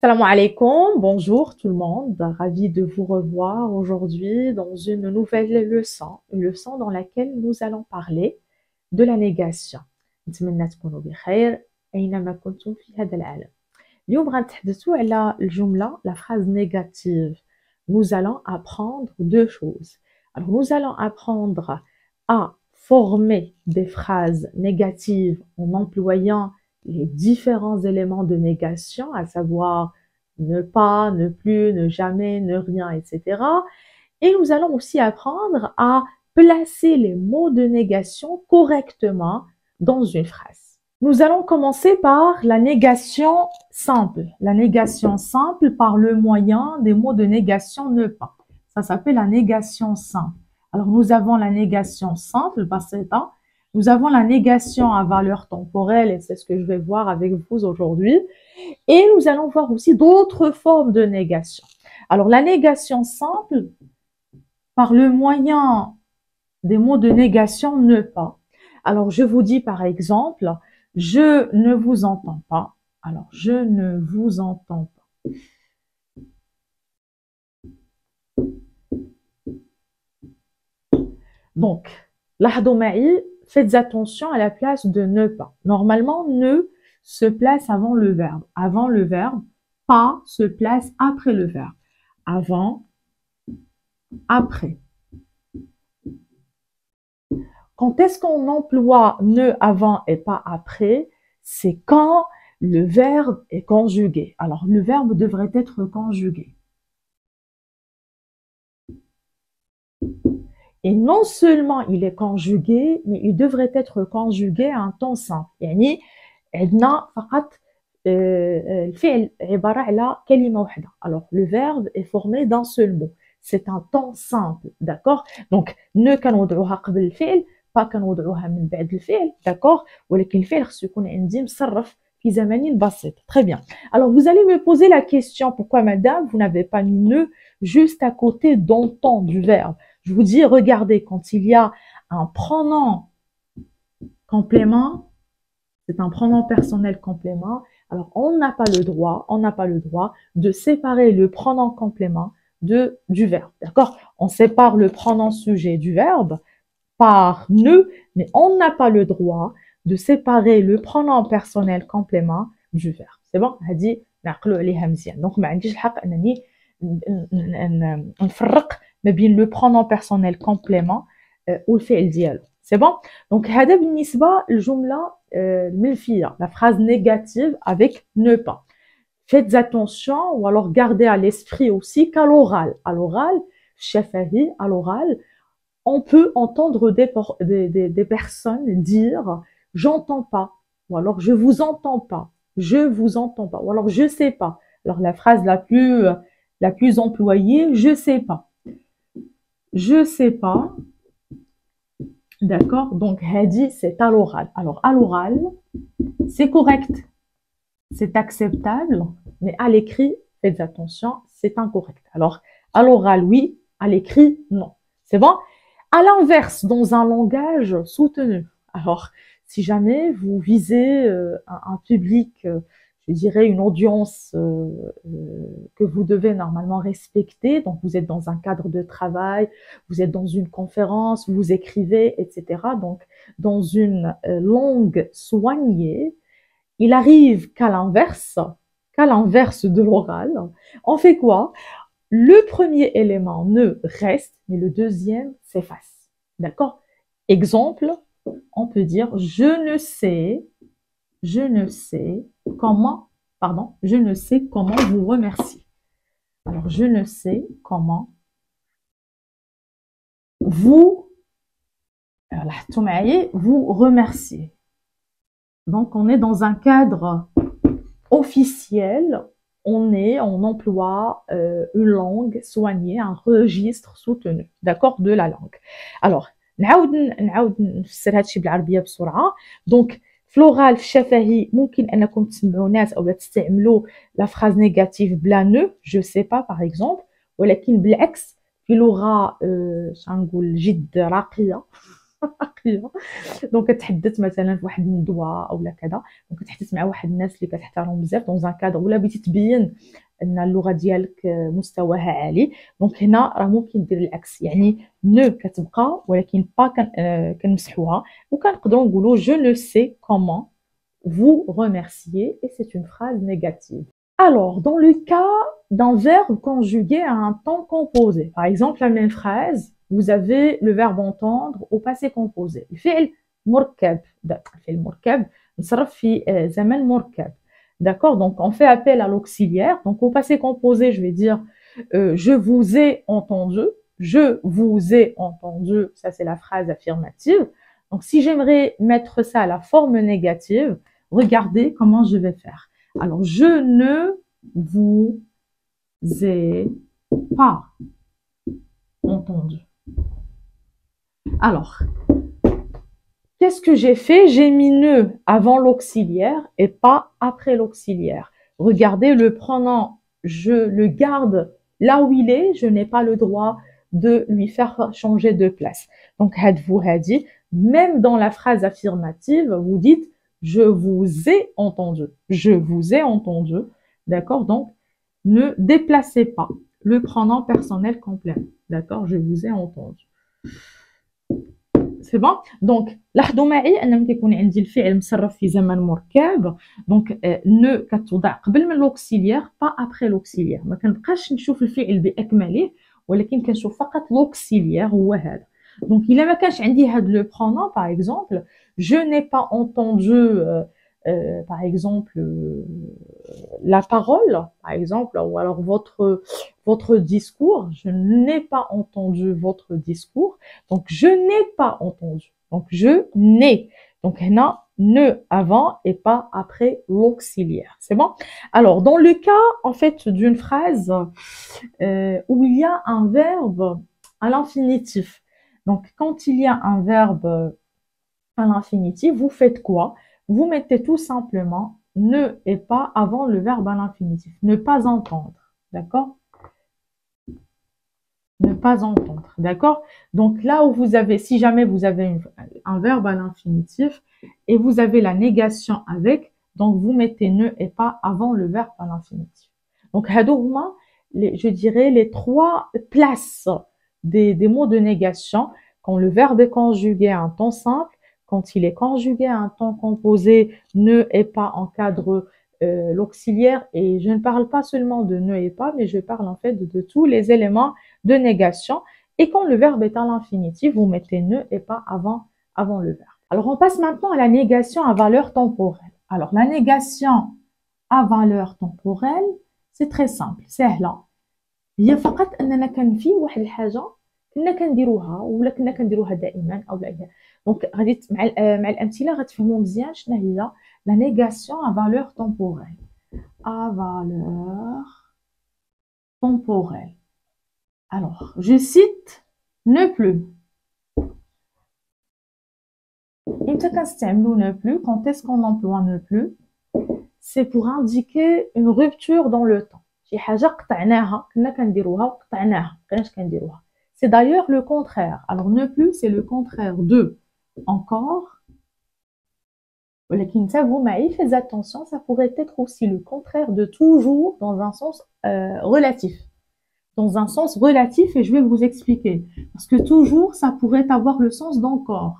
Salam alaikum, bonjour tout le monde, ravi de vous revoir aujourd'hui dans une nouvelle leçon, une leçon dans laquelle nous allons parler de la négation. نتمنى تكونوا بخير أينما كنتم في هذا العالم. اليوم غنتحدثوا على الجملة, la phrase négative. Nous allons apprendre deux choses. Alors nous allons apprendre à former des phrases négatives en employant les différents éléments de négation, à savoir ne pas, ne plus, ne jamais, ne rien, etc. Et nous allons aussi apprendre à placer les mots de négation correctement dans une phrase. Nous allons commencer par la négation simple. La négation simple par le moyen des mots de négation ne pas. Ça s'appelle la négation simple. Alors, nous avons la négation simple, basita. Nous avons la négation à valeur temporelle, et c'est ce que je vais voir avec vous aujourd'hui. Et nous allons voir aussi d'autres formes de négation. Alors, la négation simple, par le moyen des mots de négation ne pas. Alors, je vous dis par exemple, je ne vous entends pas. Alors, je ne vous entends pas. Donc, لاحظوا معي, faites attention à la place de ne pas. Normalement, ne se place avant le verbe. Avant le verbe, pas se place après le verbe. Avant, après. Quand est-ce qu'on emploie ne avant et pas après? C'est quand le verbe est conjugué. Alors, le verbe devrait être conjugué. Et non seulement il est conjugué, mais il devrait être conjugué à un temps simple. يعني عندنا فقط الفعل عبارة على كلمة واحدة. Alors, le verbe est formé d'un seul mot. C'est un temps simple, d'accord? Donc, ne كنوضعوها قبل الفعل, pas كنوضعوها من بعد الفعل, d'accord? ولكن الفعل خصو يكون عندي مصرف في زمن بسيط. Très bien. Alors, vous allez me poser la question, pourquoi madame, vous n'avez pas mis ne juste à côté d'entend du verbe? Je vous dis, regardez, quand il y a un pronom complément, c'est un pronom personnel complément, alors on n'a pas le droit de séparer le pronom complément du verbe, d'accord? On sépare le pronom sujet du verbe par ne, mais on n'a pas le droit de séparer le pronom personnel complément du verbe. C'est bon? هذه نعقلوا عليها مزيان. Donc ما عنديش الحق انني نفرق ما بين le pronom personnel complément والفعل ديالو. C'est bon? Donc هذا بالنسبة للجملة المنفية, la phrase négative avec ne pas. Faites attention ou alors gardez à l'esprit aussi qu'à l'oral. À l'oral, shafahi, à l'oral, on peut entendre des personnes dire j'entends pas, ou alors je vous entends pas, je vous entends pas, ou alors je sais pas. Alors la phrase la plus employée, je sais pas. Je sais pas. D'accord? Donc, hadi, c'est à l'oral. Alors, à l'oral, c'est correct. C'est acceptable. Mais à l'écrit, faites attention, c'est incorrect. Alors, à l'oral, oui. À l'écrit, non. C'est bon? À l'inverse, dans un langage soutenu. Alors, si jamais vous visez un public, je dirais une audience que vous devez normalement respecter, donc vous êtes dans un cadre de travail, vous êtes dans une conférence, vous écrivez, etc. Donc, dans une langue soignée, il arrive qu'à l'inverse de l'oral, on fait quoi? Le premier élément ne reste, mais le deuxième s'efface. D'accord? Exemple, on peut dire je ne sais comment vous remercier. Alors, je ne sais comment vous remercier. Donc, on est dans un cadre officiel, on emploie une langue soignée, un registre soutenu, d'accord, de la langue. Alors, نعاود نفسر هذا الشيء بالعربيه بسرعه. دونك في لوغال في الشفهي ممكن انكم تسمعوا ناس او تستعملوا لا فراز نيجاتيف بلا نو جو سي با باغ اكزومبل, ولكن بالعكس في لغه شنقول جد راقيه دونك كتحدث مثلا في واحد الندوه اولا كذا، دونك كتحدث مع واحد الناس اللي كتحترم بزاف دون ان كادر، ولا بغيتي تبين ان اللغه ديالك مستواها عالي، دونك هنا راه ممكن دير العكس، يعني نو كتبقى ولكن با كنمسحوها، وكنقدروا نقولوا je ne sais comment vous remercier, et c'est une phrase négative. Alors, dans le cas d'un verbe conjugué à un temps composé, par exemple la même phrase, vous avez le verbe entendre au passé composé. الفعل مركب، الفعل مركب نصرف في زمن مركب. D'accord? Donc, on fait appel à l'auxiliaire. Donc, au passé composé, je vais dire je vous ai entendu. Je vous ai entendu. Ça, c'est la phrase affirmative. Donc, si j'aimerais mettre ça à la forme négative, regardez comment je vais faire. Alors, je ne vous ai pas entendu. Alors, qu'est-ce que j'ai fait? J'ai mis ne avant l'auxiliaire et pas après l'auxiliaire. Regardez, le pronom, je le garde là où il est. Je n'ai pas le droit de lui faire changer de place. Donc, had-vous hadi, même dans la phrase affirmative, vous dites je vous ai entendu. Je vous ai entendu. D'accord? Donc, ne déplacez pas le pronom personnel complément. D'accord? Je vous ai entendu. سي بون. دونك لاحظوا معي ان ملي كيكون عندي الفعل مصرف في زمن مركب، دونك نو كتوضع قبل من لوكسيليير با ابري لوكسيليير، ما كنبقاش نشوف الفعل باكمله ولكن كنشوف فقط لوكسيليير هو هذا. دونك الا ما كانش عندي هذا لو برونون باغ اكزومبل je n'ai pas entendu par exemple la parole par exemple, ou alors votre discours, je n'ai pas entendu votre discours. Donc je n'ai pas entendu. Donc je n'ai. Donc هنا ne avant et pas après l'auxiliaire. C'est bon? Alors dans le cas en fait d'une phrase où il y a un verbe à l'infinitif. Donc quand il y a un verbe à l'infinitif, vous faites quoi? Vous mettez tout simplement ne et pas avant le verbe à l'infinitif. Ne pas entendre. D'accord? Ne pas entendre. D'accord? Donc là où vous avez, si jamais vous avez un verbe à l'infinitif et vous avez la négation avec, donc vous mettez ne et pas avant le verbe à l'infinitif. Donc, je dirais les trois places des mots de négation quand le verbe est conjugué à un temps simple, quand il est conjugué à un temps composé, ne et pas encadre l'auxiliaire, et je ne parle pas seulement de ne et pas, mais je parle en fait de tous les éléments de négation. Et quand le verbe est à l'infinitif, vous mettez ne et pas avant le verbe. Alors on passe maintenant à la négation à valeur temporelle. Alors la négation à valeur temporelle, c'est très simple, سهلة. هي فقط أننا كان في واحد الحاجة كنا كنديروها ولا كنا كنديروها دائما أو لا. دونك غادي مع الأمثلة غتفهموا مزيان شنو هي la négation à valeur temporelle. À valeur temporelle. Alors, je cite ne plus. إمتى كنستعملو ne plus? Quand est-ce qu'on emploie ne plus? C'est pour indiquer une rupture dans le temps. شي حاجة قطعناها كنا كنديروها وقطعناها مابقيناش كنديروها. C'est d'ailleurs le contraire. Alors ne plus, c'est le contraire de encore. ولكن انتبهوا معي, faites attention, ça pourrait être aussi le contraire de toujours dans un sens relatif. Dans un sens relatif, et je vais vous expliquer. Parce que toujours, ça pourrait avoir le sens d'encore.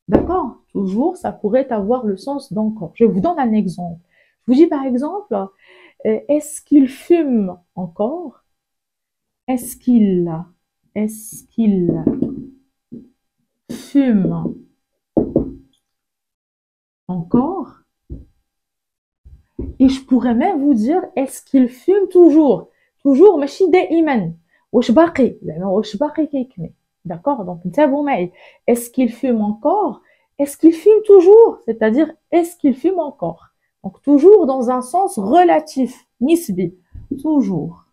D'accord? Toujours, ça pourrait avoir le sens d'encore. Je vous donne un exemple. Je vous dis par exemple, est-ce qu'il fume encore? Est-ce qu'il fume encore? Et je pourrais même vous dire, est-ce qu'il fume toujours? Toujours, ماشي دائما. واش باقي؟ زعما واش باقي كيكمل. D'accord? Donc, انتبهوا معي. Est-ce qu'il fume encore? Est-ce qu'il fume toujours? C'est-à-dire, est-ce qu'il fume encore? Donc, toujours dans un sens relatif, nisbi. Toujours.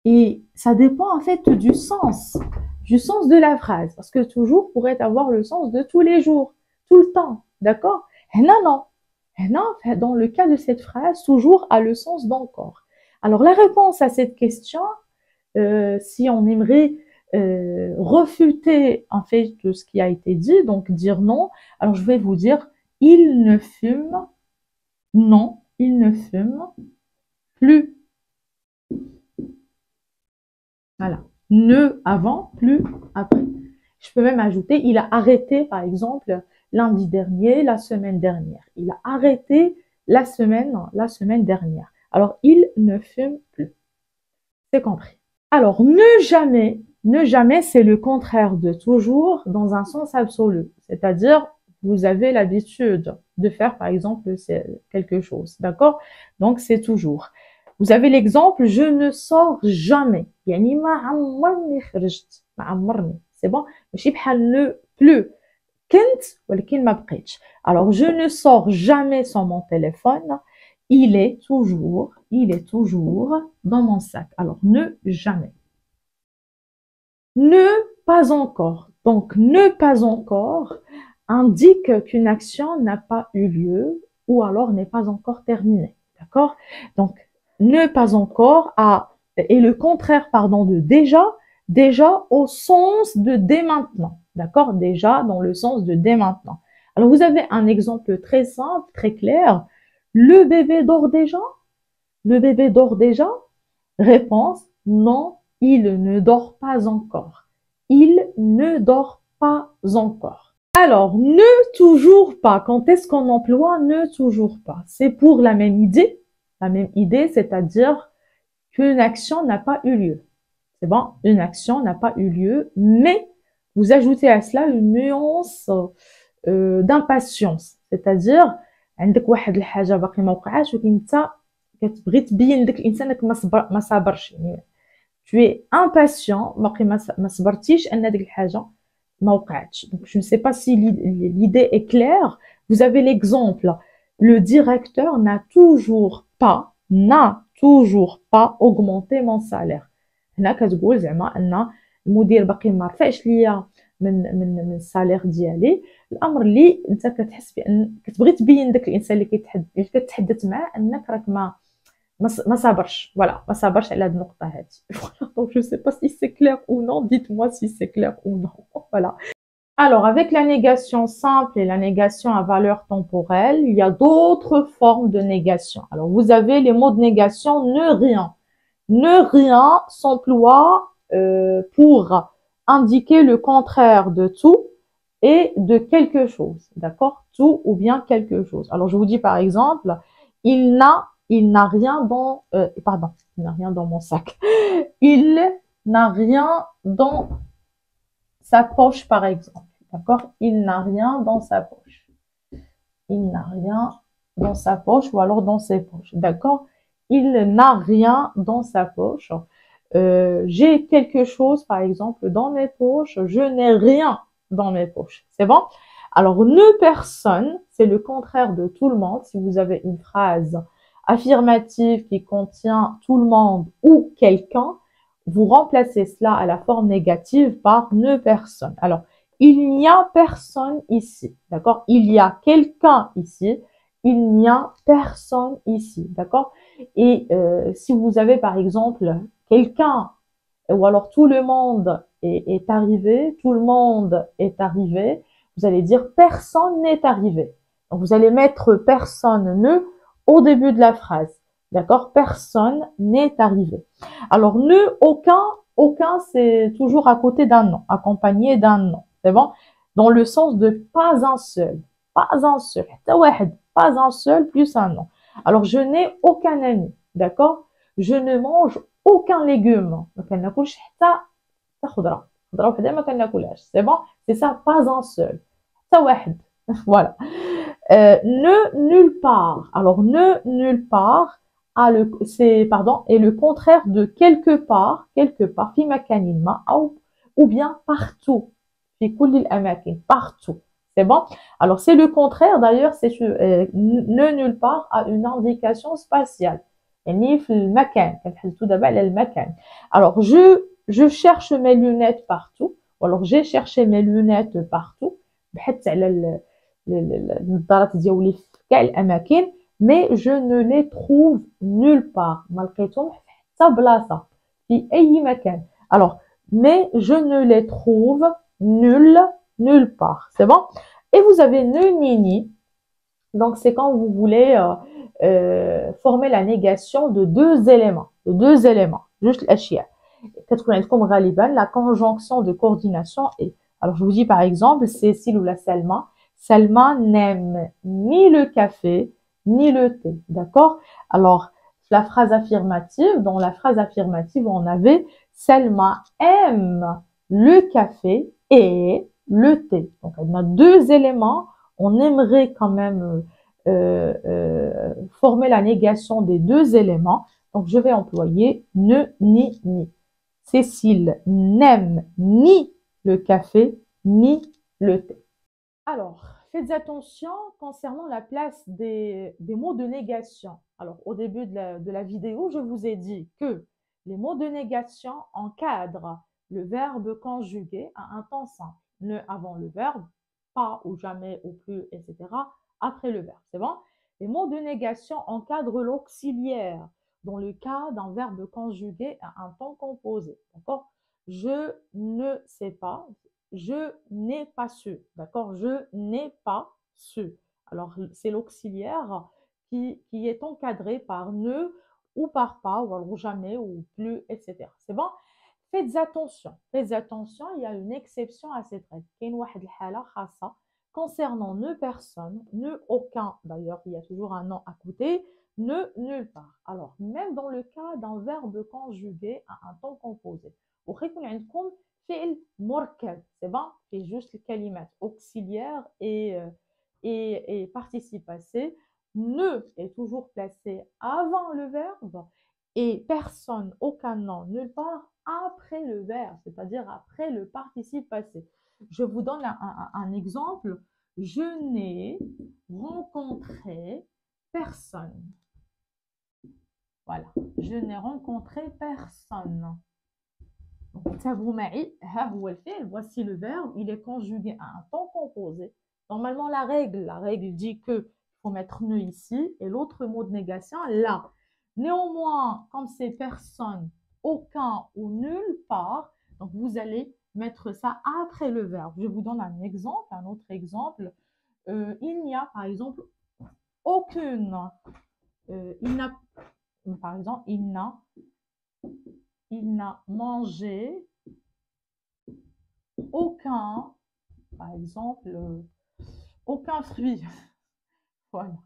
Et ça dépend en fait du sens de la phrase. Parce que toujours pourrait avoir le sens de tous les jours, tout le temps. D'accord? Non. Dans le cas de cette phrase, toujours a le sens d'encore. Alors, la réponse à cette question, si on aimerait refuter en fait ce qui a été dit, donc dire non. Alors je vais vous dire il ne fume, non, il ne fume plus. Voilà. Ne avant, plus après. Je peux même ajouter, il a arrêté, par exemple, lundi dernier, la semaine dernière. Il a arrêté la semaine dernière. Alors, il ne fume plus. C'est compris. Alors, ne jamais, c'est le contraire de toujours dans un sens absolu. C'est-à-dire, vous avez l'habitude de faire, par exemple, quelque chose. D'accord? Donc, c'est toujours. Vous avez l'exemple, je ne sors jamais. يعني ما عمرني خرجت. ما عمرني. C'est bon? ماشي بحال ne plus. كنت ولكن ما بقيتش. Alors, je ne sors jamais sans mon téléphone. Il est toujours dans mon sac. Alors, ne jamais. Ne pas encore. Donc, ne pas encore indique qu'une action n'a pas eu lieu ou alors n'est pas encore terminée. D'accord? Donc, ne pas encore est le contraire, pardon, de déjà au sens de dès maintenant. D'accord? Déjà dans le sens de dès maintenant. Alors, vous avez un exemple très simple, très clair. Le bébé dort déjà? Le bébé dort déjà? Réponse, non, il ne dort pas encore. Il ne dort pas encore. Alors, ne toujours pas. Quand est-ce qu'on emploie ne toujours pas? C'est pour la même idée, c'est-à-dire qu'une action n'a pas eu lieu. C'est bon, une action n'a pas eu lieu, mais vous ajoutez à cela une nuance d'impatience, c'est-à-dire عندك واحد الحاجه باقي ما وقعاش ولكن انت كتبغي تبين لذاك الانسان انك ما صابرش يعني tu es impatient باقي ما صبرتيش ان ديك الحاجه ما وقعتش. Donc je ne sais pas si l'idée est claire. Vous avez l'exemple, le directeur n'a toujours pas augmenté mon salaire. هنا كتقول زعما ان المدير باقي ما رفعش ليا من السالير ديالي. الامر اللي انت كتحس بان كتبغي تبين داك الانسان اللي كتحدث معاه انك راك ما صابرش. فوالا ما صابرش على هاد النقطه هادي. فوالا دونك جو سي با سي سي كلير ou non, dites-moi si c'est clair ou non. Voilà. Alors avec la négation simple et la négation à valeur temporelle, il y a d'autres formes de négation. Alors vous avez les mots de négation ne rien. Ne rien s'emploie pour indiquer le contraire de tout et de quelque chose, d'accord? Tout ou bien quelque chose. Alors je vous dis par exemple, il n'a rien dans il n'a rien dans mon sac. Il n'a rien dans sa poche par exemple, d'accord? Il n'a rien dans sa poche. Il n'a rien dans sa poche ou alors dans ses poches, d'accord? Il n'a rien dans sa poche. J'ai quelque chose, par exemple, dans mes poches. Je n'ai rien dans mes poches. C'est bon? Alors, ne personne, c'est le contraire de tout le monde. Si vous avez une phrase affirmative qui contient tout le monde ou quelqu'un, vous remplacez cela à la forme négative par ne personne. Alors, il n'y a personne ici. D'accord? Il y a quelqu'un ici. Il n'y a personne ici. D'accord? Et si vous avez par exemple quelqu'un ou alors tout le monde est arrivé, tout le monde est arrivé, vous allez dire personne n'est arrivé. Donc vous allez mettre personne ne au début de la phrase. D'accord? Personne n'est arrivé. Alors ne, aucun c'est toujours à côté d'un nom, accompagné d'un nom. C'est bon? Dans le sens de pas un seul. Pas un seul. Pas un seul plus un nom. Alors je n'ai aucun ami. D'accord? Je ne mange aucun légume. C'est bon? C'est ça, pas un seul. Voilà. Ne nulle part. Alors ne nulle part est le contraire de quelque part, في مكان ما ou bien partout. في كل الأماكن, partout. C'est bon? Alors c'est le contraire d'ailleurs, c'est ne nulle part a une indication spatiale. يعني في المكان, كنتحدثوا دابا على المكان. Alors je cherche mes lunettes partout, ou alors j'ai cherché mes lunettes partout. بحثت على النظارات ديالي في كاع الأماكن, mais je ne les trouve nulle part. ما لقيتهمش في حتى بلاصة, في أي مكان. Alors mais je ne les trouve nulle part. C'est bon? Et vous avez ne, ni, ni. Donc, c'est quand vous voulez former la négation de deux éléments. Juste l'ashia. كتكون غالبا la conjonction de coordination est. Alors, je vous dis par exemple, Cécile ou la Salma. Salma n'aime ni le café, ni le thé. D'accord? Alors, la phrase affirmative, dans la phrase affirmative, on avait Salma aime le café et le thé. Donc, on a deux éléments. On aimerait quand même former la négation des deux éléments. Donc, je vais employer ne, ni, ni. Cécile n'aime ni le café, ni le thé. Alors, faites attention concernant la place des mots de négation. Alors, au début de la vidéo, je vous ai dit que les mots de négation encadrent le verbe conjugué à un temps simple. Ne avant le verbe, pas ou jamais ou plus, etc. après le verbe. C'est bon? Les mots de négation encadrent l'auxiliaire dans le cas d'un verbe conjugué à un temps composé. D'accord? Je ne sais pas, je n'ai pas su. D'accord? Je n'ai pas su. Alors, c'est l'auxiliaire qui est encadré par ne ou par pas, ou alors jamais, ou plus, etc. C'est bon? Faites attention, il y a une exception à cette règle. Il y a une واحد الحالة خاصة concernant ne personne, ne aucun, d'ailleurs il y a toujours un nom à côté, ne nulle part. Alors, même dans le cas d'un verbe conjugué à un temps composé, وخيكون عندكم فعل مركب, c'est bon? C'est juste les kalimat auxiliaire et participe passé. Ne est toujours placé avant le verbe et personne, aucun nom, nulle part après le verbe, c'est-à-dire après le participe passé. Je vous donne un exemple. Je n'ai rencontré personne. Voilà. Je n'ai rencontré personne. Voici le verbe, il est conjugué à un temps composé. Normalement, la règle dit que faut mettre ne ici et l'autre mot de négation là. Néanmoins, comme c'est personne, aucun ou nulle part, donc vous allez mettre ça après le verbe. Je vous donne un autre exemple. Il n'y a par exemple aucune. Il n'a, par exemple, il n'a mangé aucun, par exemple, aucun fruit. Voilà.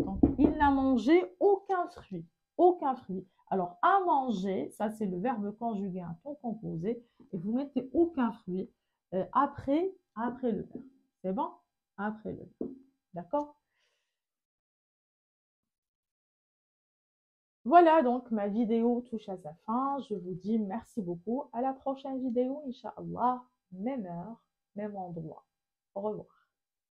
Donc, il n'a mangé aucun fruit. Aucun fruit. Alors, à manger, ça c'est le verbe conjugué à un temps composé. Et vous mettez aucun fruit après le verbe. C'est bon? Après le verbe. D'accord? Voilà, donc ma vidéo touche à sa fin. Je vous dis merci beaucoup. À la prochaine vidéo, Inch'Allah. Même heure, même endroit. Au revoir.